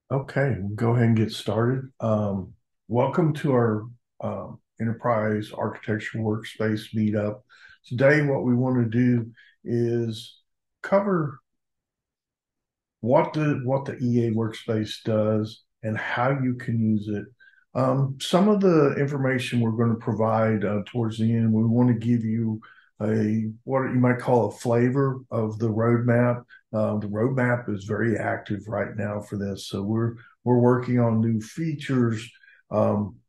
Okay, we'll go ahead and get started. Welcome to our Enterprise Architecture Workspace meetup. Today, what we want to do is cover what the EA Workspace does and how you can use it. Some of the information we're going to provide towards the end, we want to give you a what you might call a flavor of the roadmap. The roadmap is very active right now for this, so we're working on new features,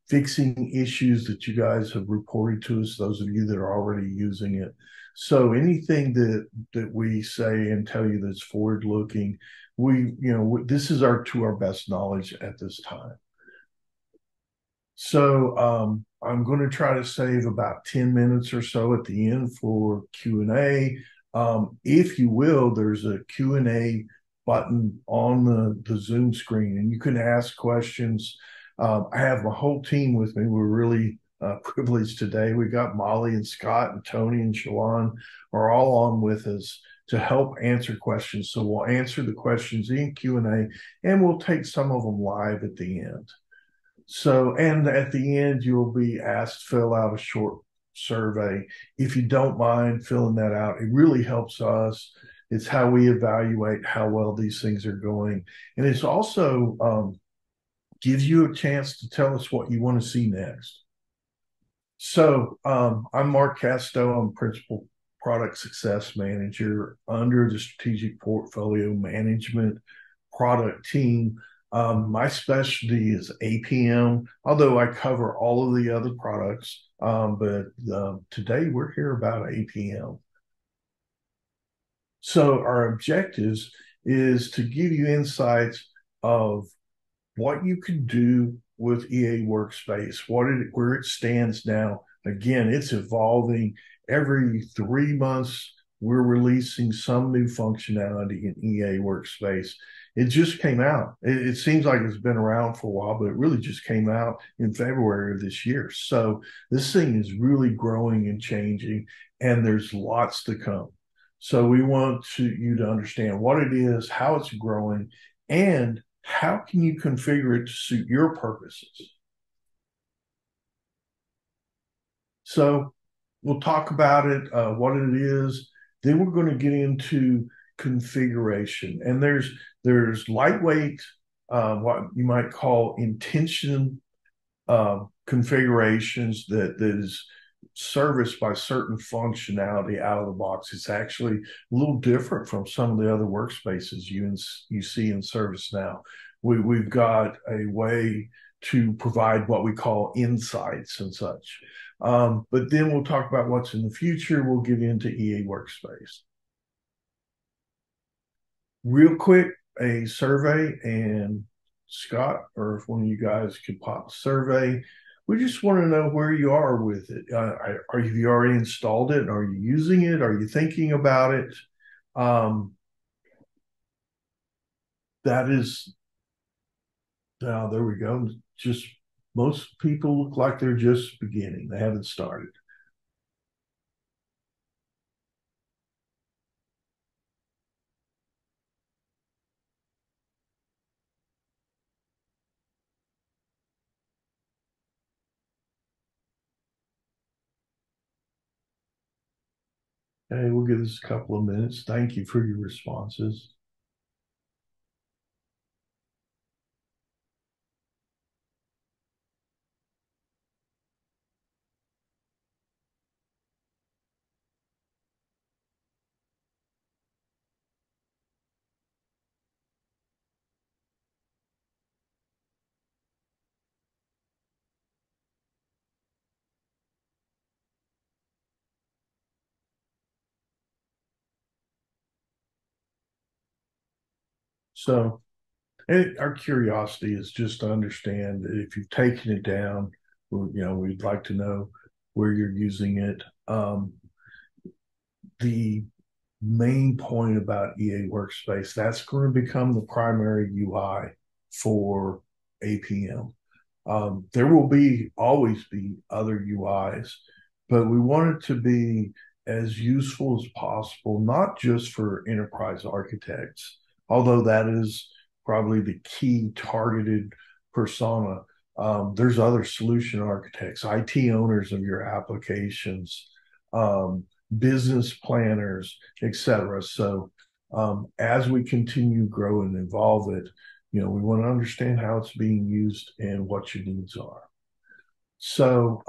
fixing issues that you guys have reported to us. Those of you that are already using it. So anything that we say and tell you that's forward looking, this is our best knowledge at this time. So I'm going to try to save about 10 minutes or so at the end for Q&A. If you will, there's a Q&A button on the Zoom screen, and you can ask questions. I have my whole team with me. We're really privileged today. We got Molly and Scott and Tony and Shalon are all on with us to help answer questions. So we'll answer the questions in Q&A, and we'll take some of them live at the end. So, and at the end, you'll be asked to fill out a short survey. If you don't mind filling that out, it really helps us. It's how we evaluate how well these things are going. And it's also gives you a chance to tell us what you want to see next. So, I'm Mark Casto. I'm Principal Product Success Manager under the Strategic Portfolio Management product team. My specialty is APM, although I cover all of the other products. But today we're here about APM. So our objectives is to give you insights of what you can do with EA Workspace, where it stands now. Again, it's evolving. Every 3 months, we're releasing some new functionality in EA Workspace. It just came out. It seems like it's been around for a while, but it really just came out in February of this year. So this thing is really growing and changing, and there's lots to come. So we want you to understand what it is, how it's growing, and how can you configure it to suit your purposes. So we'll talk about it, what it is. Then we're going to get into configuration, and there's lightweight, what you might call intention configurations that is serviced by certain functionality out of the box. It's actually a little different from some of the other workspaces you see in ServiceNow. We've got a way to provide what we call insights and such. But then we'll talk about what's in the future. We'll get into EA Workspace. Real quick, a survey, and Scott, or if one of you guys could pop a survey. We just want to know where you are with it. Have you already installed it? Are you using it? Are you thinking about it? Um, that is, there we go. Just most people look like they're just beginning. They haven't started. Hey, we'll give this a couple of minutes. Thank you for your responses. So, our curiosity is just to understand that if you've taken it down, we'd like to know where you're using it. The main point about EA Workspace, that's going to become the primary UI for APM. There will always be other UIs, but we want it to be as useful as possible, not just for enterprise architects, although that is probably the key targeted persona. There's other solution architects, IT owners of your applications, business planners, etc. So as we continue to grow and evolve it, we want to understand how it's being used and what your needs are. So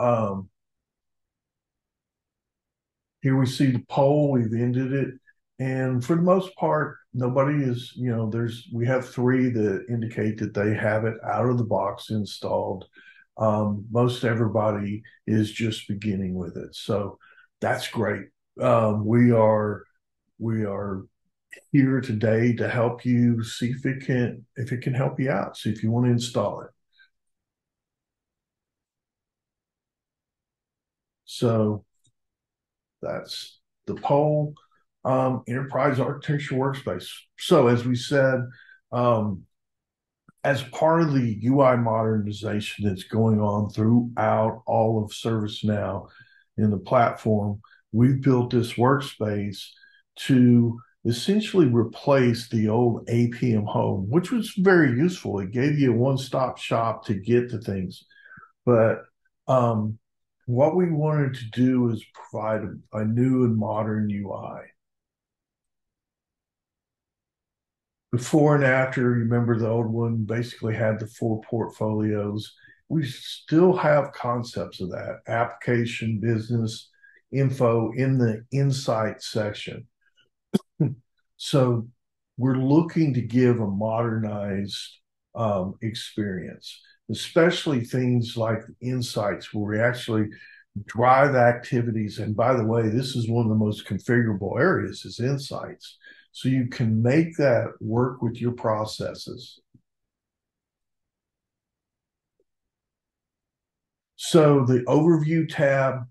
here we see the poll, we've ended it. And for the most part, nobody is, we have 3 that indicate that they have it out of the box installed. Most everybody is just beginning with it. So that's great. We are here today to help you see if it can help you out, see if you want to install it. So that's the poll. Enterprise Architecture Workspace. So as we said, as part of the UI modernization that's going on throughout all of ServiceNow in the platform, we've built this workspace to essentially replace the old APM home, which was very useful. It gave you a one-stop shop to get to things. But what we wanted to do is provide a new and modern UI. Before and after, remember the old one basically had the 4 portfolios. We still have concepts of that: application, business, info in the insight section. So we're looking to give a modernized experience, especially things like insights where we actually drive activities. And by the way, this is one of the most configurable areas is insights. So you can make that work with your processes. So the overview tab.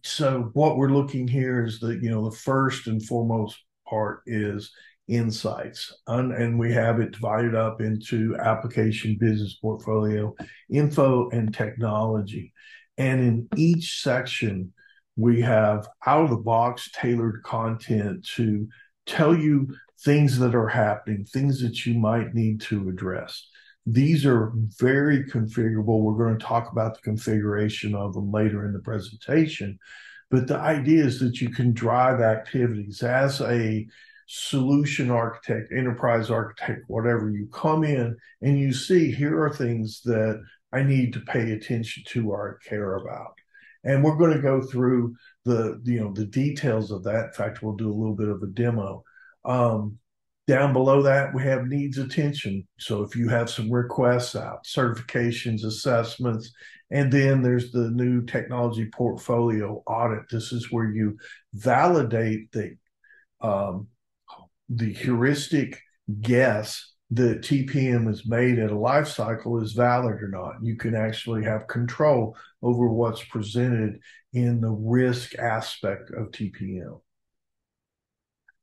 So what we're looking here is that, the first and foremost part is insights. And we have it divided up into application, business portfolio, info, and technology. And in each section, we have out of the box tailored content to tell you things that are happening, things that you might need to address. These are very configurable. We're going to talk about the configuration of them later in the presentation. But the idea is that you can drive activities as a solution architect, enterprise architect, whatever. You come in and you see, here are things that I need to pay attention to or care about. And we're going to go through the details of that. In fact, we'll do a little bit of a demo. Down below that, we have needs attention. So if you have some requests out, certifications, assessments, and then there's the new technology portfolio audit. This is where you validate the heuristic guess that TPM is made at a life cycle is valid or not. You can actually have control over what's presented in the risk aspect of TPM.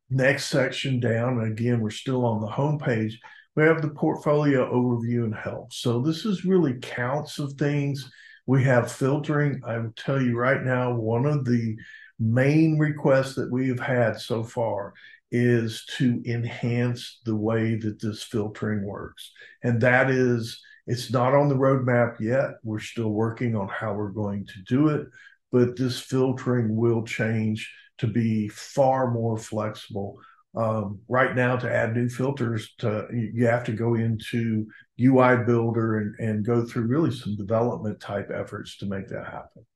Next section down, again, we're still on the home page. We have the portfolio overview and help. So this is really counts of things. We have filtering. I will tell you right now, one of the main requests that we have had so far is to enhance the way that this filtering works. And that is, it's not on the roadmap yet. We're still working on how we're going to do it, but this filtering will change to be far more flexible. Right now, to add new filters, you have to go into UI Builder and go through really some development type efforts to make that happen.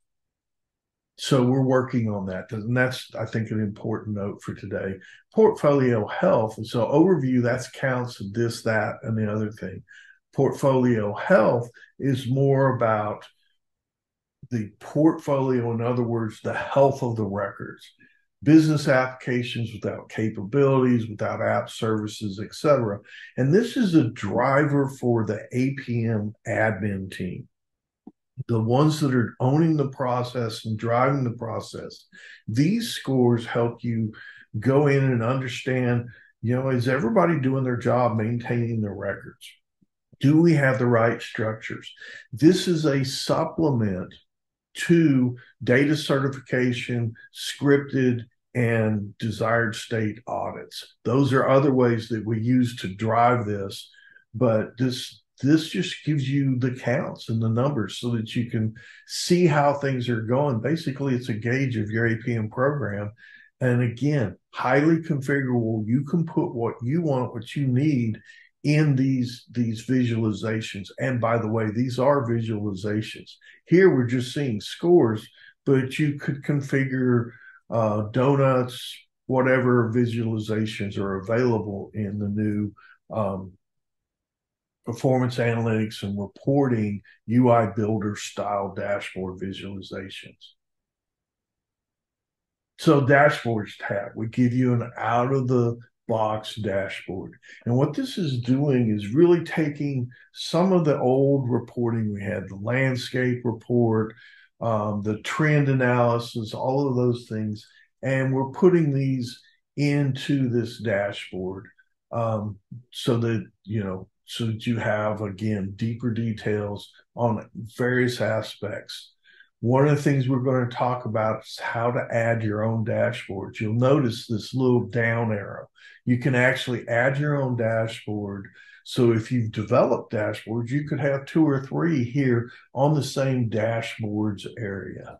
So we're working on that. And that's, I think, an important note for today. Portfolio health. And so overview, that's counts of this, that, and the other thing. Portfolio health is more about the portfolio, in other words, the health of the records. Business applications without capabilities, without app services, etc. And this is a driver for the APM admin team, the ones that are owning the process and driving the process. These scores help you go in and understand, is everybody doing their job maintaining their records? Do we have the right structures? This is a supplement to data certification, scripted and desired state audits. Those are other ways that we use to drive this, but this just gives you the counts and the numbers so that you can see how things are going. Basically, it's a gauge of your APM program. And again, highly configurable. You can put what you want, what you need in these visualizations. And by the way, these are visualizations. Here we're just seeing scores, but you could configure donuts, whatever visualizations are available in the new performance analytics and reporting UI builder style dashboard visualizations. So dashboards tab, we give you an out of the box dashboard. And what this is doing is really taking some of the old reporting we had, the landscape report, the trend analysis, all of those things, and we're putting these into this dashboard so that so that you have, again, deeper details on various aspects. One of the things we're going to talk about is how to add your own dashboards. You'll notice this little down arrow. You can actually add your own dashboard. So if you've developed dashboards, you could have 2 or 3 here on the same dashboards area.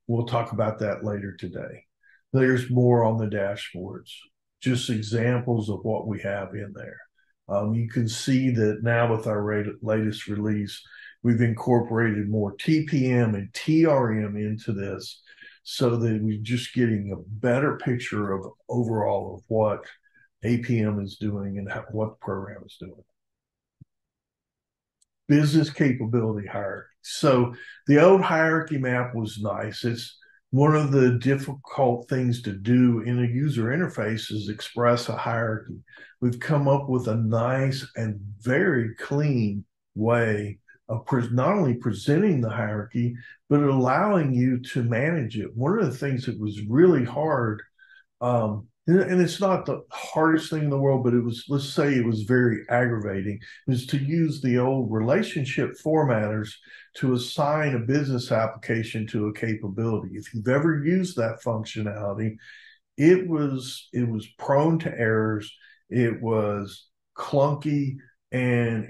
We'll talk about that later today. There's more on the dashboards, just examples of what we have in there. You can see that now with our latest release, we've incorporated more TPM and TRM into this so that we're just getting a better picture of overall of what APM is doing and what the program is doing. Business capability hierarchy. So the old hierarchy map was nice. It's one of the difficult things to do in a user interface is express a hierarchy. We've come up with a nice and very clean way of not only presenting the hierarchy, but allowing you to manage it. One of the things that was really hard, and it's not the hardest thing in the world, but it was, let's say it was very aggravating, is to use the old relationship formatters to assign a business application to a capability. If you've ever used that functionality, it was prone to errors. It was clunky, and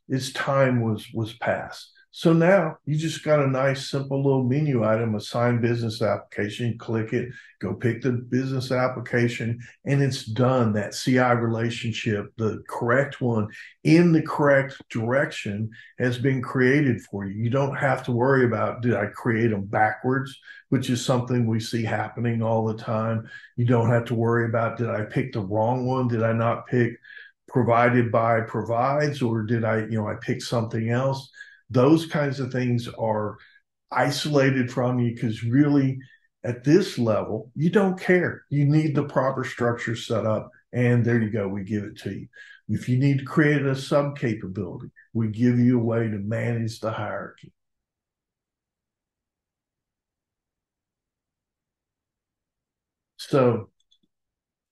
its time was past. So now you just got a nice, simple little menu item, assign business application, click it, go pick the business application, and it's done. That CI relationship, the correct one in the correct direction, has been created for you. You don't have to worry about, did I create them backwards, which is something we see happening all the time. You don't have to worry about, did I pick the wrong one? Did I not pick provided by provides, or did I pick something else? Those kinds of things are isolated from you because really at this level, you don't care. You need the proper structure set up, and there you go. We give it to you. If you need to create a sub capability, we give you a way to manage the hierarchy. So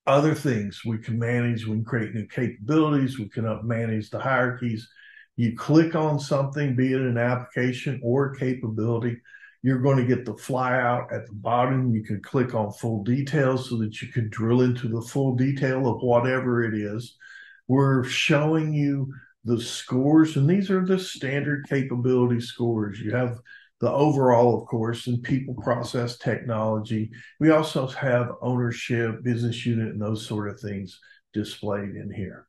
other things we can manage, we can create new capabilities, we can manage the hierarchies. You click on something, be it an application or a capability, you're going to get the flyout at the bottom. You can click on full details so that you can drill into the full detail of whatever it is. We're showing you the scores, and these are the standard capability scores. You have the overall, of course, and people, process, technology. We also have ownership, business unit, and those sort of things displayed in here.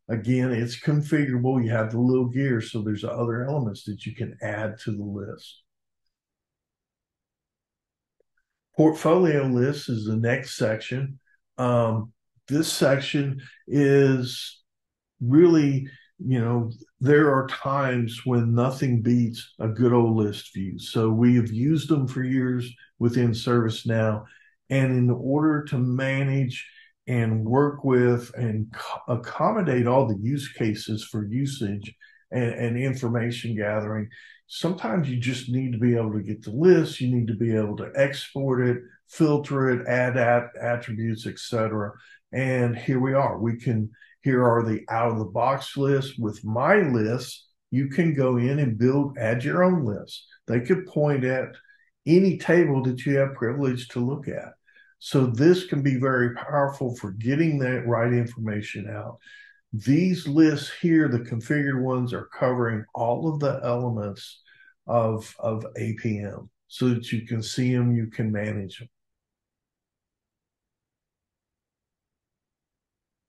Again, it's configurable. You have the little gear, so there's other elements that you can add to the list. Portfolio list is the next section. This section is really, there are times when nothing beats a good old list view. So we have used them for years within ServiceNow. And in order to manage and work with and accommodate all the use cases for usage and information gathering, sometimes you just need to be able to get the list. You need to be able to export it, filter it, add attributes, etc. And here we are. Here are the out-of-the-box lists. With my list, you can go in and add your own list. They could point at any table that you have privilege to look at. So this can be very powerful for getting that right information out. These lists here, the configured ones, are covering all of the elements of APM so that you can see them, you can manage them.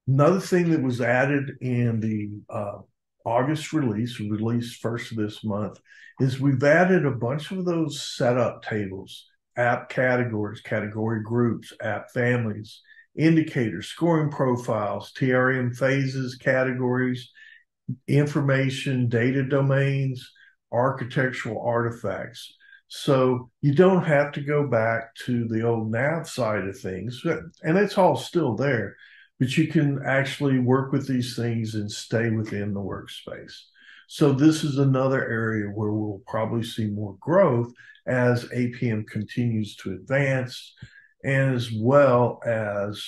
Another thing that was added in the August release first of this month, is we've added a bunch of those setup tables, app categories, category groups, app families, indicators, scoring profiles, TRM phases, categories, information, data domains, architectural artifacts. So you don't have to go back to the old nav side of things, and it's all still there, but you can actually work with these things and stay within the workspace. So this is another area where we'll probably see more growth as APM continues to advance, and as well as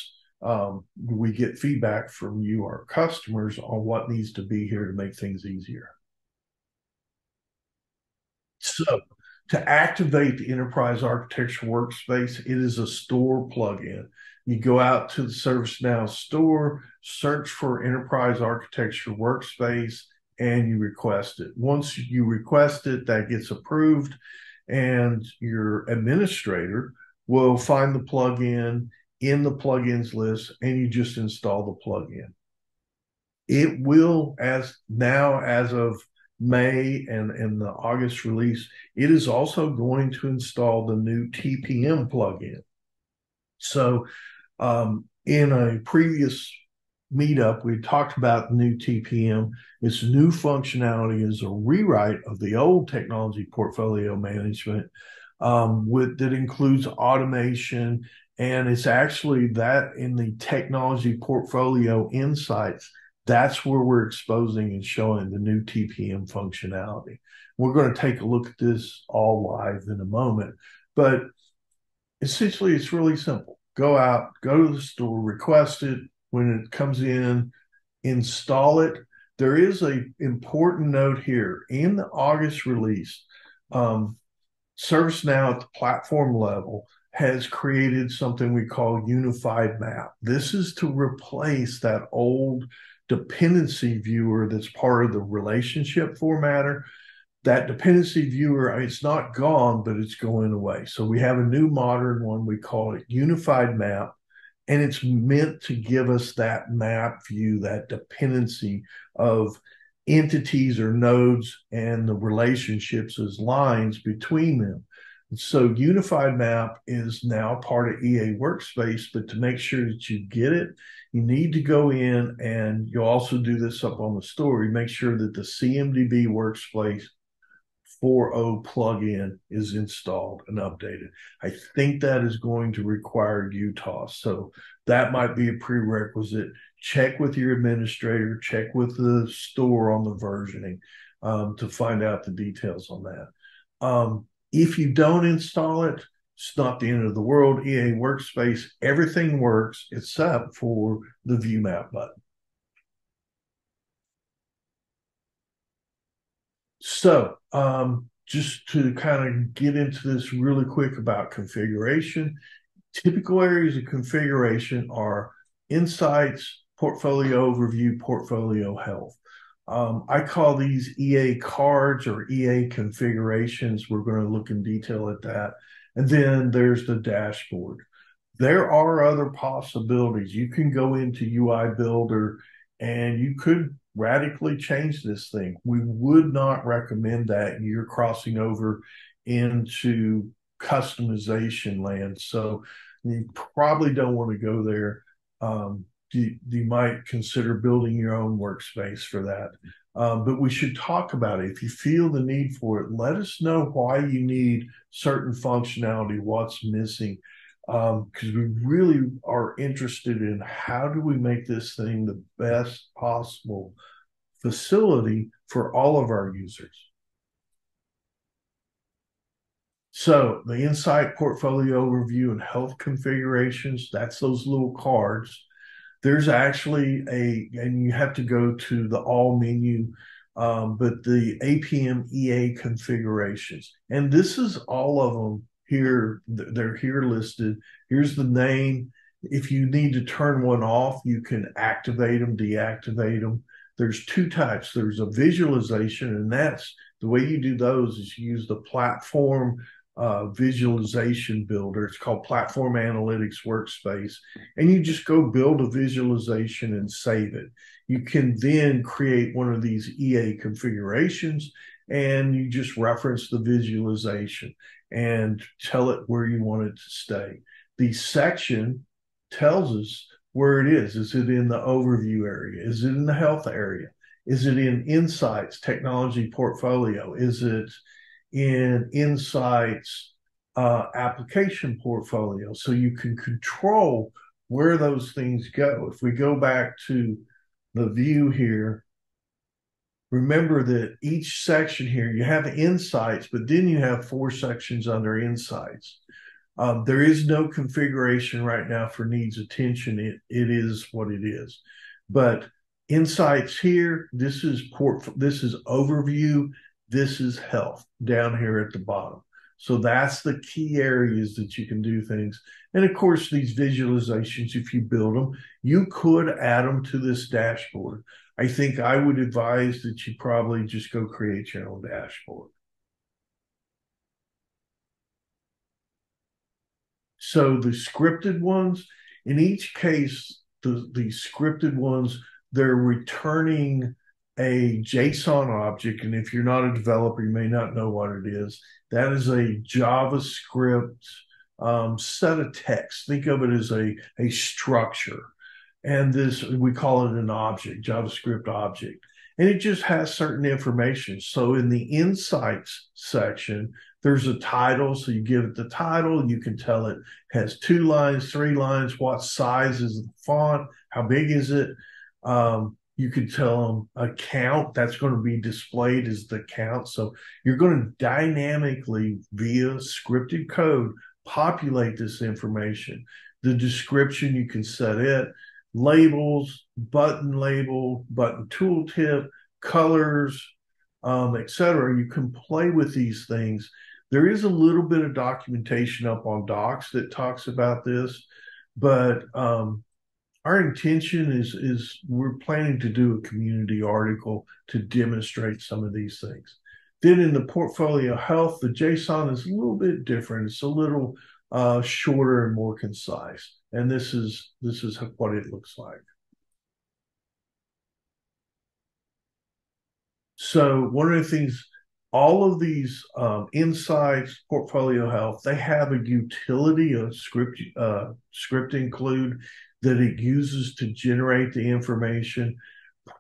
we get feedback from you, our customers, on what needs to be here to make things easier. So to activate the Enterprise Architecture Workspace, it is a store plugin. You go out to the ServiceNow store, search for Enterprise Architecture Workspace, and you request it. Once you request it, that gets approved, and your administrator will find the plugin in the plugins list, and you just install the plugin. It will, as of May and the August release, it is also going to install the new TPM plugin. So in a previous meetup, we talked about new TPM. Its new functionality is a rewrite of the old technology portfolio management that includes automation, and it's actually that in the technology portfolio insights, that's where we're exposing and showing the new TPM functionality. We're going to take a look at this all live in a moment, but essentially it's really simple. Go out, go to the store, request it. When it comes in, install it. There is an important note here. In the August release, ServiceNow at the platform level has created something we call unified map. This is to replace that old dependency viewer that's part of the relationship formatter. That dependency viewer, it's not gone, but it's going away. So we have a new modern one. We call it unified map, and it's meant to give us that map view, that dependency of entities or nodes and the relationships as lines between them. So unified map is now part of EA Workspace, but to make sure that you get it, you need to go in, and you'll also do this up on the story, make sure that the CMDB Workspace 4.0 plugin is installed and updated. I think that is going to require Utah. So that might be a prerequisite. Check with your administrator, check with the store on the versioning to find out the details on that. If you don't install it, it's not the end of the world. EA Workspace, everything works except for the View Map button. So just to kind of get into this really quick about configuration, typical areas of configuration are insights, portfolio overview, portfolio health. I call these EA cards or EA configurations. We're going to look in detail at that. And then there's the dashboard. There are other possibilities. You can go into UI Builder and you could radically change this thing. We would not recommend that. You're crossing over into customization land. So you probably don't want to go there. You might consider building your own workspace for that. But we should talk about it. If you feel the need for it, let us know why you need certain functionality, what's missing, because we really are interested in how do we make this thing the best possible facility for all of our users. So the Insight Portfolio Overview and Health Configurations, that's those little cards. There's actually and you have to go to the all menu, but the APM EA configurations. And this is all of them they're here listed. Here's the name. If you need to turn one off, you can activate them, deactivate them. There's two types. There's a visualization, and that's the way you do those is you use the platform visualization builder. It's called Platform Analytics Workspace. And you just go build a visualization and save it. You can then create one of these EA configurations and you just reference the visualization and tell it where you want it to stay. The section tells us where it is. Is it in the overview area? Is it in the health area? Is it in insights, technology portfolio? Is it in insights, application portfolio? So you can control where those things go. If we go back to the view here, remember that each section here, you have insights, but then you have 4 sections under insights. There is no configuration right now for needs attention. It is what it is. But insights here, this is overview, this is health down here at the bottom. So that's the key areas that you can do things. And of course, these visualizations, if you build them, you could add them to this dashboard. I think I would advise that you probably just go create your own dashboard. So the scripted ones, in each case, the scripted ones, they're returning a JSON object. And if you're not a developer, you may not know what it is. That is a JavaScript set of text. Think of it as a structure. And this, we call it an object, JavaScript object. And it just has certain information. So in the insights section, there's a title. So you give it the title. You can tell it has 2 lines, 3 lines, what size is the font, how big is it. You can tell them a count that's going to be displayed as the count. So you're going to dynamically, via scripted code, populate this information. The description, you can set it. Labels, button label, button tooltip, colors, etc. You can play with these things. There is a little bit of documentation up on Docs that talks about this, but our intention is we're planning to do a community article to demonstrate some of these things. Then in the portfolio health, the JSON is a little bit different. It's a little shorter and more concise. And this is what it looks like. So one of the things, all of these insights, portfolio health, they have a utility, a script include that it uses to generate the information.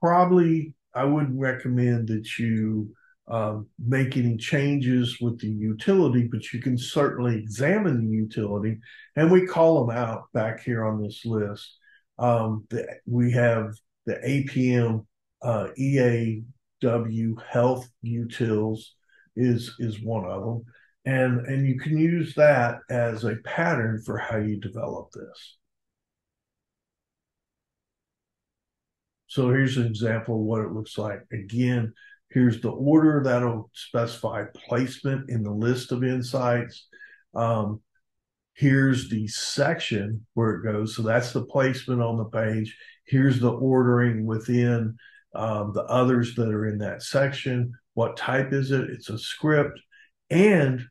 Probably, I wouldn't recommend that you make any changes with the utility, but you can certainly examine the utility. And we call them out back here on this list. We have the APM EAW health utils is one of them. And you can use that as a pattern for how you develop this. So here's an example of what it looks like. Again, here's the order that'll specify placement in the list of insights. Here's the section where it goes. So that's the placement on the page. Here's the ordering within the others that are in that section. What type is it? It's a script. And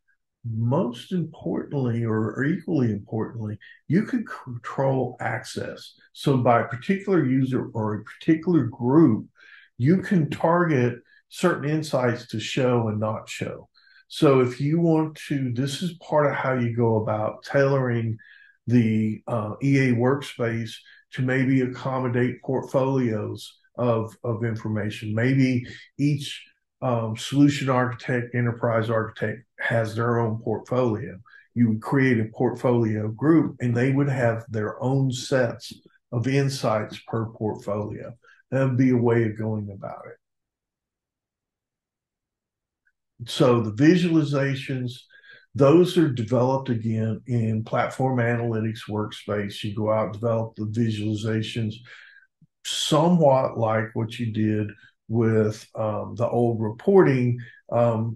most importantly, or equally importantly, you can control access. So by a particular user or a particular group, you can target certain insights to show and not show. So if you want to, this is part of how you go about tailoring the EA Workspace to maybe accommodate portfolios of information. Maybe each solution architect, enterprise architect has their own portfolio. You would create a portfolio group and they would have their own sets of insights per portfolio. That would be a way of going about it. So the visualizations, those are developed again in Platform Analytics Workspace. You go out and develop the visualizations somewhat like what you did with the old reporting,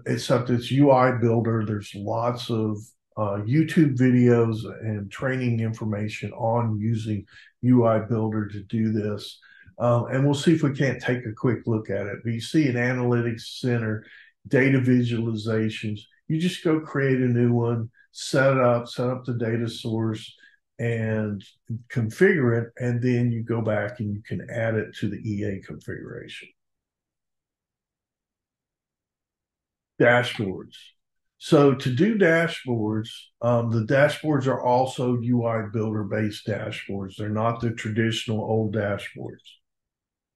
except it's UI Builder. There's lots of YouTube videos and training information on using UI Builder to do this. And we'll see if we can't take a quick look at it. But you see an analytics center, data visualizations. You just go create a new one, set up the data source and configure it. And then you go back and you can add it to the EA configuration. Dashboards. So to do dashboards, the dashboards are also UI Builder based dashboards. They're not the traditional old dashboards.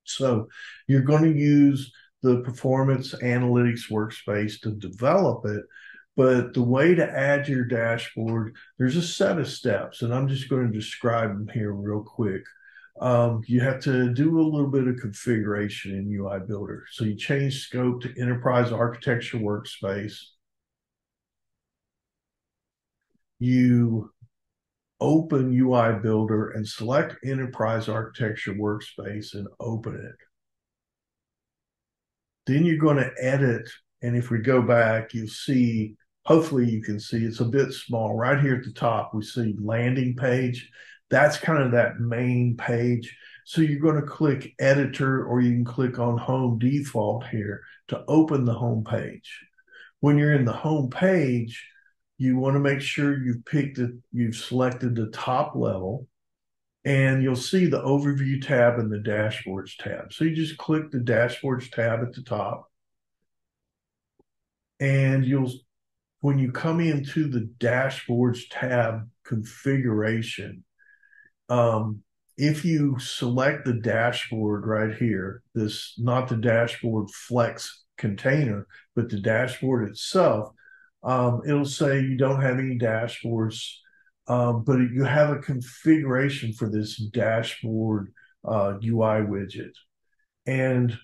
So you're going to use the Performance Analytics Workspace to develop it. But the way to add your dashboard, there's a set of steps, and I'm just going to describe them here real quick. You have to do a little bit of configuration in UI Builder. So you change scope to Enterprise Architecture Workspace. You open UI Builder and select Enterprise Architecture Workspace and open it. Then you're going to edit. And if we go back, you'll see, hopefully you can see it's a bit small. Right here at the top, we see landing page. That's kind of that main page. So you're going to click editor, or you can click on home default here to open the home page. When you're in the home page, you want to make sure you've selected the top level, and you'll see the overview tab and the dashboards tab. So you just click the dashboards tab at the top, and when you come into the dashboards tab configuration, if you select the dashboard right here, this, not the dashboard flex container, but the dashboard itself, it'll say you don't have any dashboards, but you have a configuration for this dashboard UI widget. And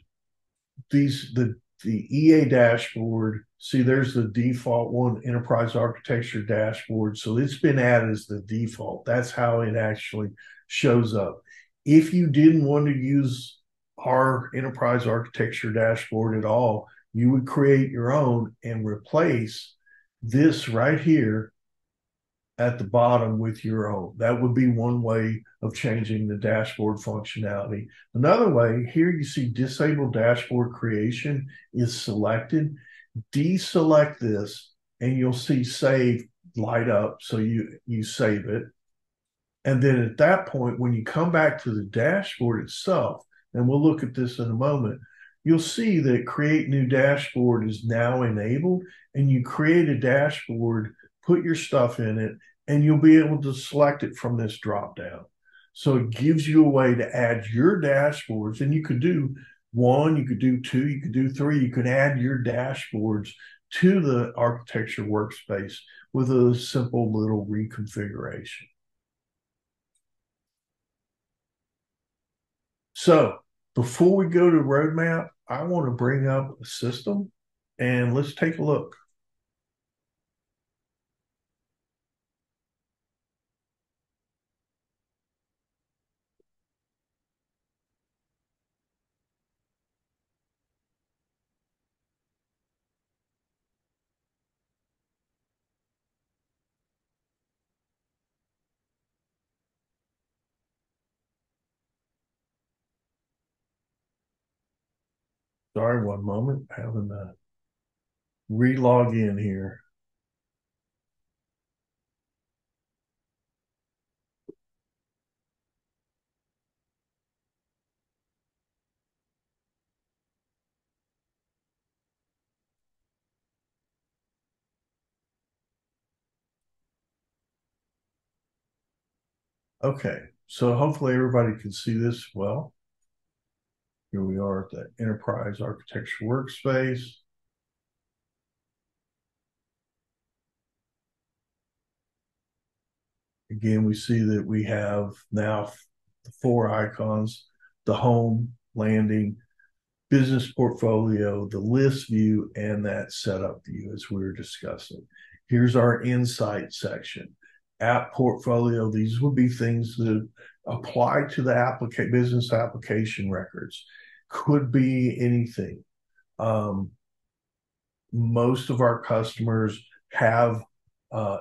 the EA dashboard, see, there's the default one, Enterprise Architecture Dashboard. So it's been added as the default. That's how it actually shows up. If you didn't want to use our Enterprise Architecture Dashboard at all, you would create your own and replace this right here at the bottom with your own. That would be one way of changing the dashboard functionality. Another way, here you see disable dashboard creation is selected. Deselect this and you'll see save light up. So you save it. And then at that point, when you come back to the dashboard itself, and we'll look at this in a moment, you'll see that create new dashboard is now enabled, and you create a dashboard, put your stuff in it, and you'll be able to select it from this drop down. So it gives you a way to add your dashboards, and you could do one, you could do two, you could do three, you could add your dashboards to the architecture workspace with a simple little reconfiguration. So before we go to roadmap, I want to bring up a system and let's take a look. Sorry, one moment, having to re-log in here. Okay, so hopefully everybody can see this well. Here we are at the Enterprise Architecture Workspace. Again, we see that we have now the four icons: the home, landing, business portfolio, the list view, and that setup view as we were discussing. Here's our insight section. App portfolio, these would be things that apply to the business application records. Could be anything. Most of our customers have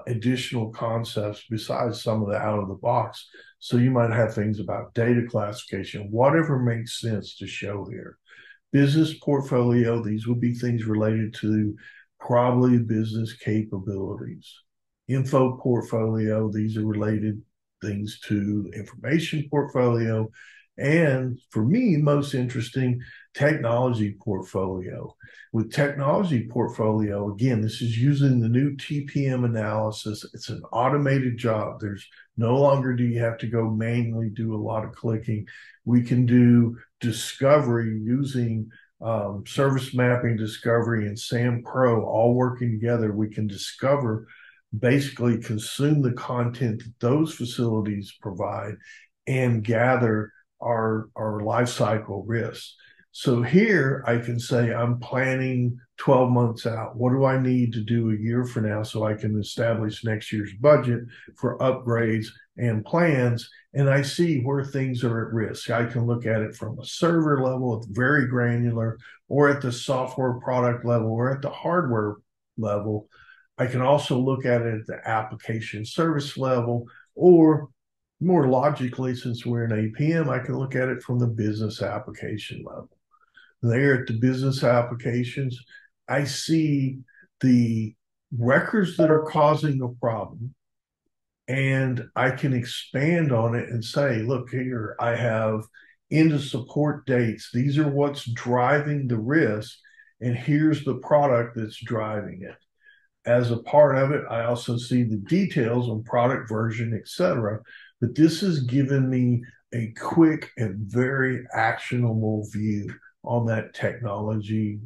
additional concepts besides some of the out of the box. So you might have things about data classification, whatever makes sense to show here. Business portfolio, these would be things related to probably business capabilities. Info portfolio, these are related things to information portfolio. And for me, most interesting, technology portfolio. With technology portfolio, again, this is using the new TPM analysis. It's an automated job. There's no longer do you have to go manually do a lot of clicking. We can do discovery using service mapping discovery and SAM Pro all working together. We can discover, basically consume the content that those facilities provide and gather our life cycle risks. So here I can say I'm planning 12 months out. What do I need to do a year from now so I can establish next year's budget for upgrades and plans? And I see where things are at risk. I can look at it from a server level, it's very granular, or at the software product level, or at the hardware level. I can also look at it at the application service level, or more logically, since we're in APM, I can look at it from the business application level. There at the business applications, I see the records that are causing a problem, and I can expand on it and say, look here, I have end of support dates. These are what's driving the risk, and here's the product that's driving it. As a part of it, I also see the details on product version, etc. But this has given me a quick and very actionable view on that technology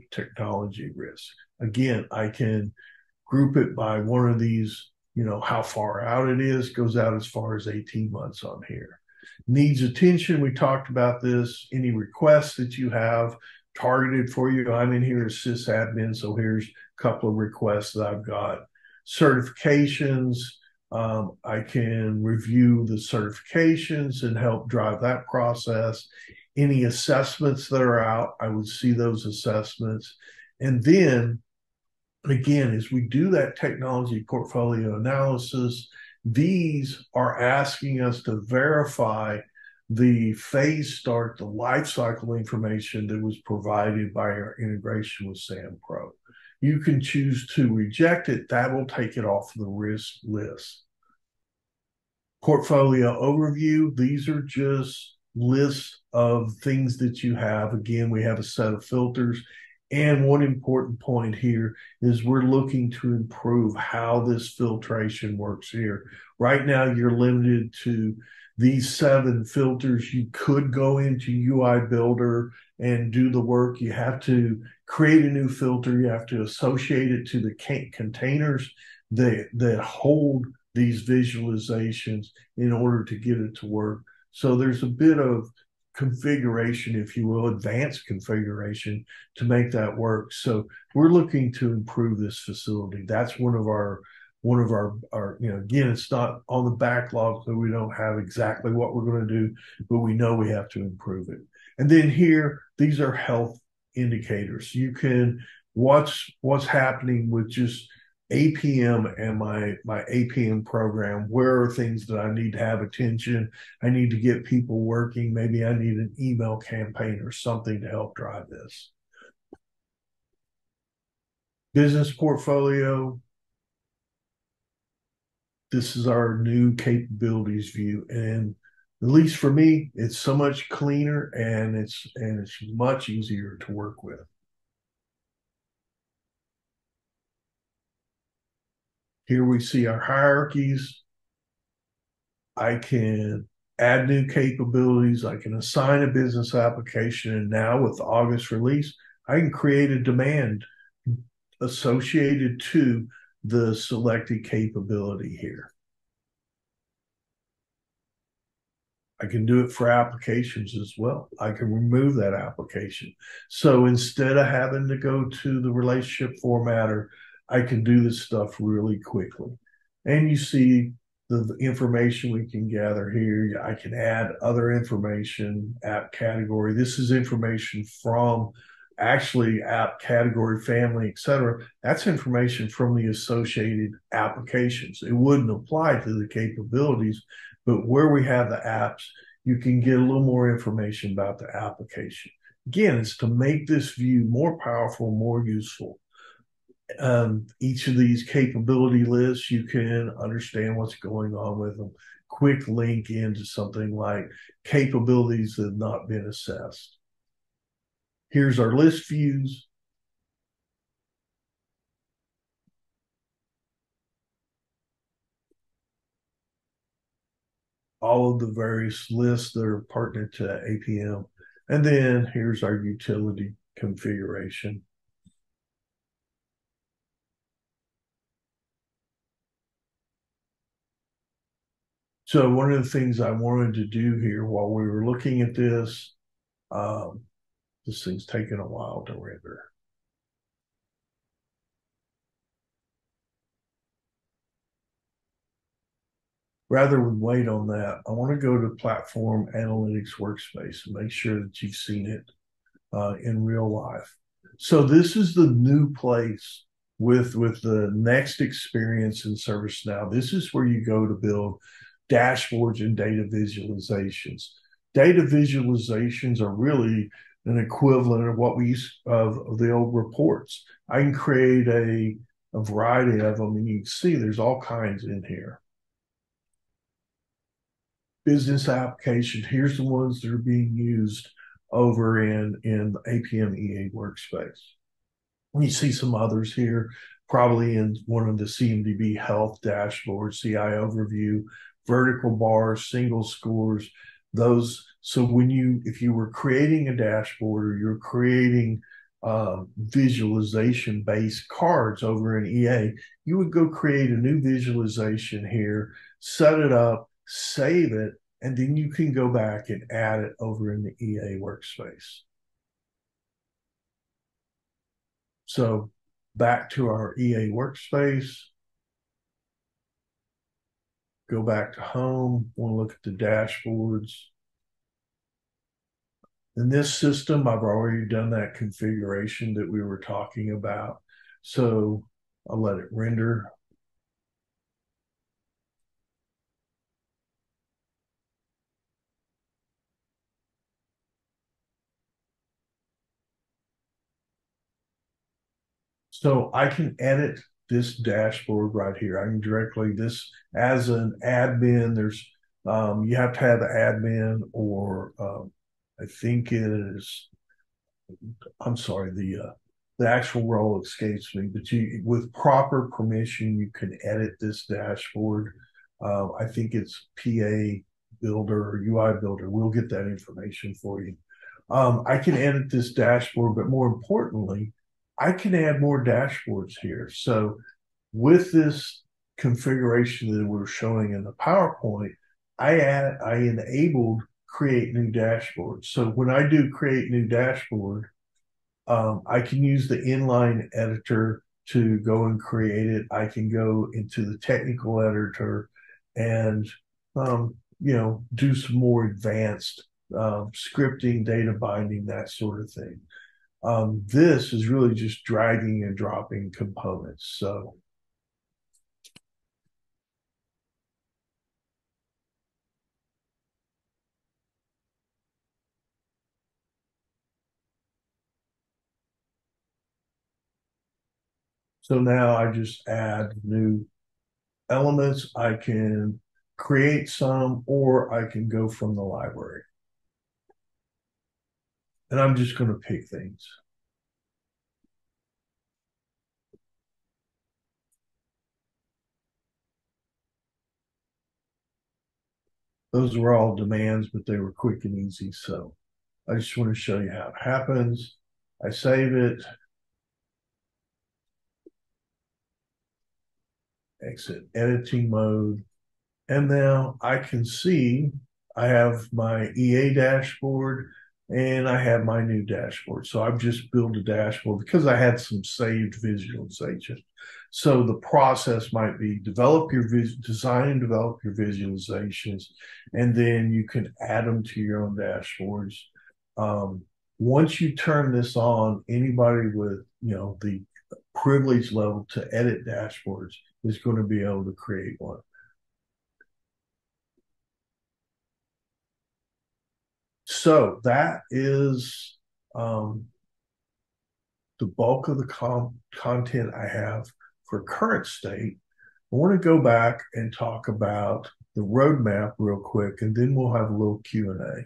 risk. Again, I can group it by one of these, how far out it is, goes out as far as 18 months on here. Needs attention, we talked about this. Any requests that you have targeted for you, I'm in here as sysadmin, so here's a couple of requests that I've got. Certifications, I can review the certifications and help drive that process. Any assessments that are out, I would see those assessments. And then, again, as we do that technology portfolio analysis, these are asking us to verify the phase start, the lifecycle information that was provided by our integration with SAM Pro. You can choose to reject it. That will take it off the risk list. Portfolio overview, these are just lists of things that you have. Again, we have a set of filters. And one important point here is we're looking to improve how this filtration works here. Right now, you're limited to these 7 filters. You could go into UI Builder and do the work. You have to create a new filter. You have to associate it to the containers that hold these visualizations in order to get it to work. So there's a bit of configuration, if you will, advanced configuration to make that work. So we're looking to improve this facility. That's one of our again, it's not on the backlog, so we don't have exactly what we're going to do, but we know we have to improve it. And then here, these are health indicators. You can watch what's happening with just APM and my APM program. Where are things that I need to have attention? I need to get people working. Maybe I need an email campaign or something to help drive this. Business portfolio. This is our new capabilities view. And at least for me, it's so much cleaner and it's much easier to work with. Here we see our hierarchies. I can add new capabilities. I can assign a business application. And now with the August release, I can create a demand associated to the selected capability here. I can do it for applications as well. I can remove that application. So instead of having to go to the relationship formatter, I can do this stuff really quickly. And you see the information we can gather here. I can add other information, app category. This is information from actually app category, family, etc. That's information from the associated applications. It wouldn't apply to the capabilities, but where we have the apps, you can get a little more information about the application. Again, it's to make this view more powerful, more useful. Each of these capability lists, you can understand what's going on with them. Quick link into something like capabilities that have not been assessed. Here's our list views. All of the various lists that are pertinent to APM. And then here's our utility configuration. So one of the things I wanted to do here while we were looking at this thing's taking a while to render. Rather than wait on that, I want to go to Platform Analytics Workspace and make sure that you've seen it in real life. So this is the new place with the next experience in ServiceNow. This is where you go to build dashboards and data visualizations. Data visualizations are really an equivalent of what we use of the old reports. I can create a variety of them, and you can see there's all kinds in here. Business applications, here's the ones that are being used over in APM EA Workspace. You see some others here, probably in one of the CMDB health dashboards, CI overview, vertical bars, single scores, those. So if you were creating a dashboard or you're creating visualization based cards over in EA, you would go create a new visualization here, set it up, save it, and then you can go back and add it over in the EA Workspace. So back to our EA Workspace, go back to home, want to look at the dashboards. In this system, I've already done that configuration that we were talking about. So I'll let it render. So I can edit this dashboard right here. I can directly, this as an admin, you have to have an admin or I think it is, I'm sorry, the actual role escapes me, but with proper permission, you can edit this dashboard. I think it's PA Builder or UI Builder. We'll get that information for you. I can edit this dashboard, but more importantly, I can add more dashboards here. So with this configuration that we're showing in the PowerPoint, I enabled create new dashboards. So when I do create new dashboard, I can use the inline editor to go and create it. I can go into the technical editor and do some more advanced scripting, data binding, that sort of thing. This is really just dragging and dropping components. So now I just add new elements. I can create some, or I can go from the library. And I'm just going to pick things. Those were all demands, but they were quick and easy. So I just want to show you how it happens. I save it, exit editing mode, and now I can see I have my EA dashboard and I have my new dashboard. So I've just built a dashboard because I had some saved visualization. So the process might be design and develop your visualizations, and then you can add them to your own dashboards. Once you turn this on, anybody with, the privilege level to edit dashboards is going to be able to create one. So that is the bulk of the content I have for current state. I want to go back and talk about the roadmap real quick, and then we'll have a little Q&A.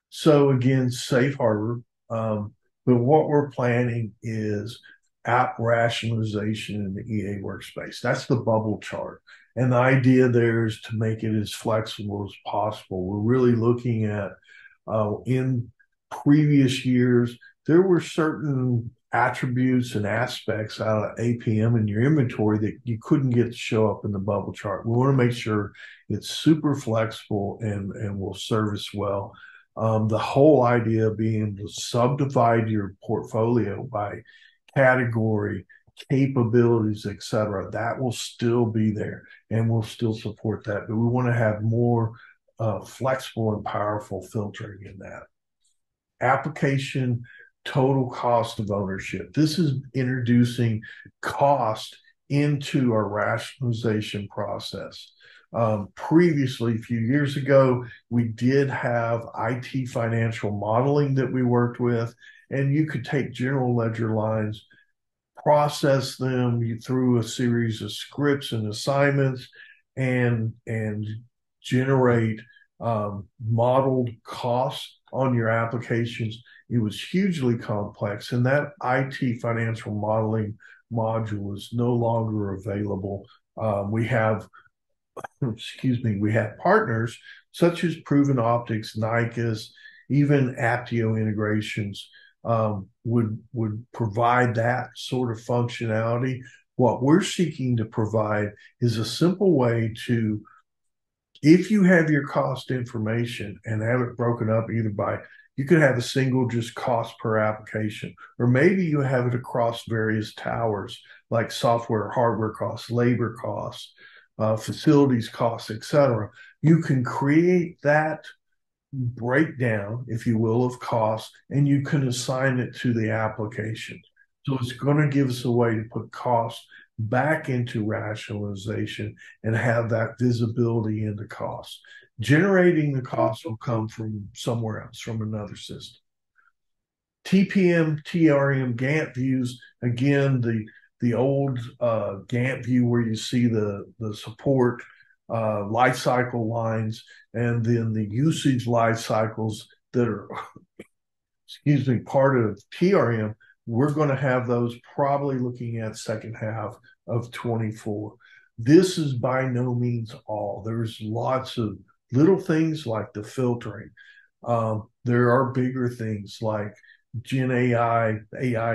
So again, safe harbor. But what we're planning is app rationalization in the EA workspace. That's the bubble chart. And the idea there is to make it as flexible as possible. We're really looking at in previous years, there were certain attributes and aspects out of APM in your inventory that you couldn't get to show up in the bubble chart. We want to make sure it's super flexible and will service well. The whole idea being to subdivide your portfolio by category, capabilities, etc. That will still be there and we'll still support that. But we want to have more flexible and powerful filtering in that. Application total cost of ownership. This is introducing cost into our rationalization process. Previously, a few years ago, we did have IT financial modeling that we worked with, and you could take general ledger lines, process them through a series of scripts and assignments, and generate modeled costs on your applications. It was hugely complex, and that IT financial modeling module is no longer available. We have partners such as Proven Optics, Nicus, even Aptio integrations would provide that sort of functionality. What we're seeking to provide is a simple way to, if you have your cost information and have it broken up either by, you could have a single just cost per application, or maybe you have it across various towers like software, hardware costs, labor costs, facilities costs, etc. You can create that breakdown, if you will, of costs, and you can assign it to the application. So it's going to give us a way to put costs back into rationalization and have that visibility into costs. Generating the costs will come from somewhere else, from another system. TPM, TRM, Gantt views, again, the old Gantt view where you see the support life cycle lines and then the usage life cycles that are, part of TRM. We're going to have those probably looking at second half of 24. This is by no means all. There's lots of little things like the filtering. There are bigger things like Gen AI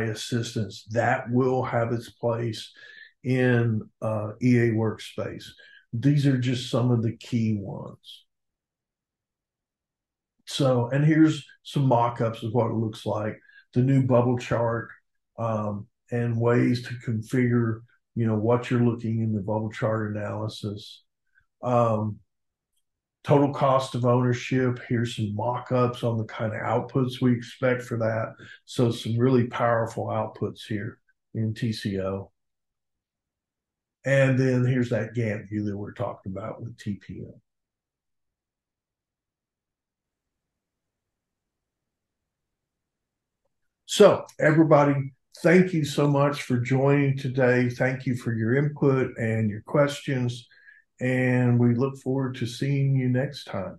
assistance that will have its place in EA Workspace. These are just some of the key ones. So, and here's some mock-ups of what it looks like, the new bubble chart, and ways to configure, what you're looking in the bubble chart analysis. Total cost of ownership. Here's some mock-ups on the kind of outputs we expect for that. So some really powerful outputs here in TCO. And then here's that Gantt view that we're talking about with TPM. So everybody, thank you so much for joining today. Thank you for your input and your questions. And we look forward to seeing you next time.